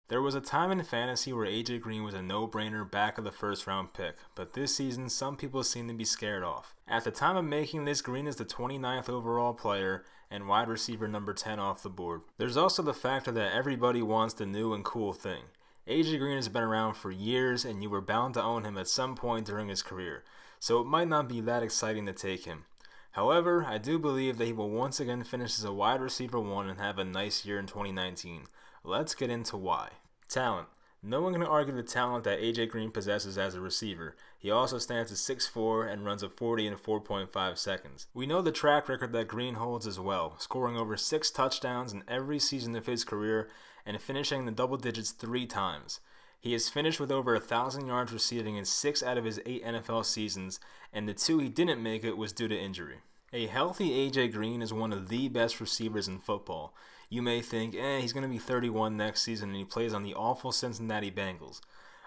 There was a time in fantasy where AJ Green was a no-brainer back of the first round pick, but this season some people seem to be scared off. At the time of making this, Green is the 29th overall player and wide receiver number 10 off the board. There's also the factor that everybody wants the new and cool thing. AJ Green has been around for years and you were bound to own him at some point during his career, so it might not be that exciting to take him. However, I do believe that he will once again finish as a wide receiver 1 and have a nice year in 2019. Let's get into why. Talent. No one can argue the talent that AJ Green possesses as a receiver. He also stands at 6'4" and runs a 40 in 4.5 seconds. We know the track record that Green holds as well, scoring over 6 touchdowns in every season of his career and finishing in the double digits 3 times. He has finished with over 1,000 yards receiving in 6 out of his 8 NFL seasons, and the 2 he didn't make it was due to injury. A healthy AJ Green is one of the best receivers in football. You may think, he's going to be 31 next season and he plays on the awful Cincinnati Bengals.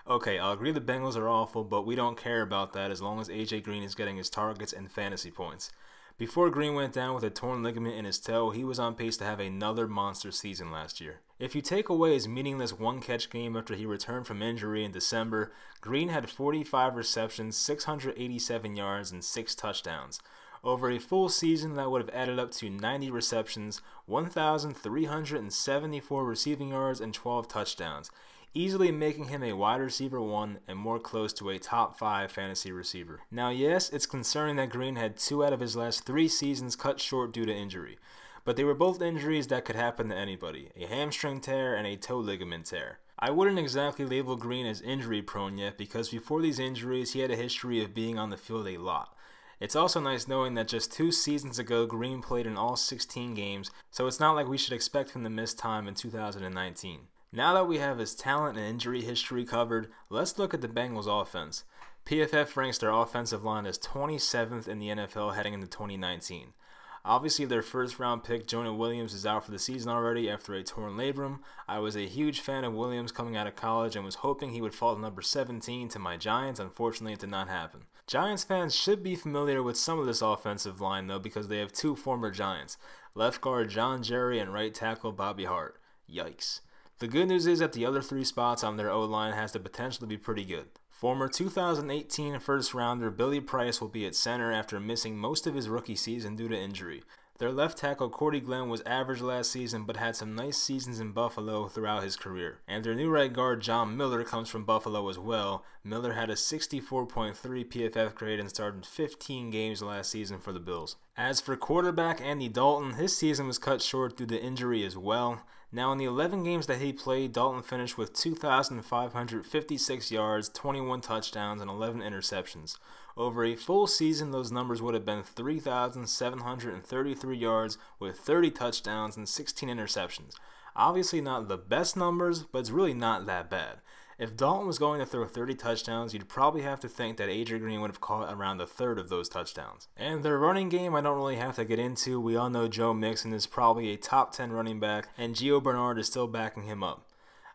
Okay, I'll agree the Bengals are awful, but we don't care about that as long as AJ Green is getting his targets and fantasy points. Before Green went down with a torn ligament in his toe, he was on pace to have another monster season last year. If you take away his meaningless one-catch game after he returned from injury in December, Green had 45 receptions, 687 yards, and 6 touchdowns. Over a full season, that would have added up to 90 receptions, 1,374 receiving yards, and 12 touchdowns, easily making him a wide receiver 1 and more close to a top 5 fantasy receiver. Now yes, it's concerning that Green had 2 out of his last 3 seasons cut short due to injury, but they were both injuries that could happen to anybody, a hamstring tear and a toe ligament tear. I wouldn't exactly label Green as injury prone yet because before these injuries he had a history of being on the field a lot. It's also nice knowing that just 2 seasons ago Green played in all 16 games, so it's not like we should expect him to miss time in 2019. Now that we have his talent and injury history covered, let's look at the Bengals offense. PFF ranks their offensive line as 27th in the NFL heading into 2019. Obviously, their first round pick, Jonah Williams, is out for the season already after a torn labrum. I was a huge fan of Williams coming out of college and was hoping he would fall to number 17 to my Giants. Unfortunately, it did not happen. Giants fans should be familiar with some of this offensive line, though, because they have 2 former Giants, left guard John Jerry and right tackle Bobby Hart. Yikes. The good news is that the other 3 spots on their O-line has the potential to be pretty good. Former 2018 first rounder Billy Price will be at center after missing most of his rookie season due to injury. Their left tackle Cordy Glenn was average last season but had some nice seasons in Buffalo throughout his career. And their new right guard John Miller comes from Buffalo as well. Miller had a 64.3 PFF grade and started 15 games last season for the Bills. As for quarterback Andy Dalton, his season was cut short due to injury as well. Now in the 11 games that he played, Dalton finished with 2,556 yards, 21 touchdowns, and 11 interceptions. Over a full season, those numbers would have been 3,733 yards with 30 touchdowns and 16 interceptions. Obviously not the best numbers, but it's really not that bad. If Dalton was going to throw 30 touchdowns, you'd probably have to think that AJ Green would have caught around a third of those touchdowns. And their running game, I don't really have to get into. We all know Joe Mixon is probably a top 10 running back, and Gio Bernard is still backing him up.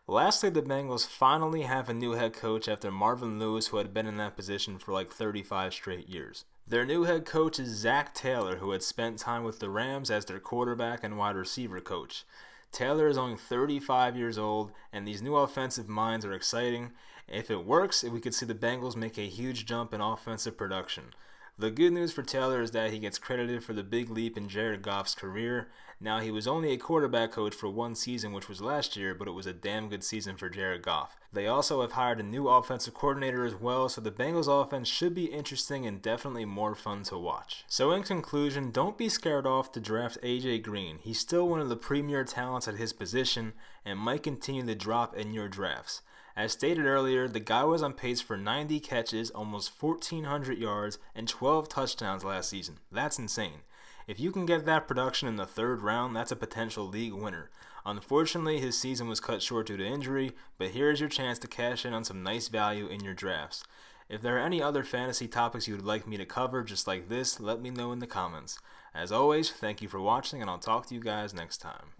Lastly, the Bengals finally have a new head coach after Marvin Lewis, who had been in that position for like 35 straight years. Their new head coach is Zach Taylor, who had spent time with the Rams as their quarterback and wide receiver coach. Taylor is only 35 years old, and these new offensive minds are exciting. If it works, we could see the Bengals make a huge jump in offensive production. The good news for Taylor is that he gets credited for the big leap in Jared Goff's career. Now, he was only a quarterback coach for 1 season, which was last year, but it was a damn good season for Jared Goff. They also have hired a new offensive coordinator as well, so the Bengals offense should be interesting and definitely more fun to watch. So in conclusion, don't be scared off to draft AJ Green. He's still one of the premier talents at his position and might continue to drop in your drafts. As stated earlier, the guy was on pace for 90 catches, almost 1,400 yards, and 12 touchdowns last season. That's insane. If you can get that production in the 3rd round, that's a potential league winner. Unfortunately, his season was cut short due to injury, but here is your chance to cash in on some nice value in your drafts. If there are any other fantasy topics you would like me to cover just like this, let me know in the comments. As always, thank you for watching, and I'll talk to you guys next time.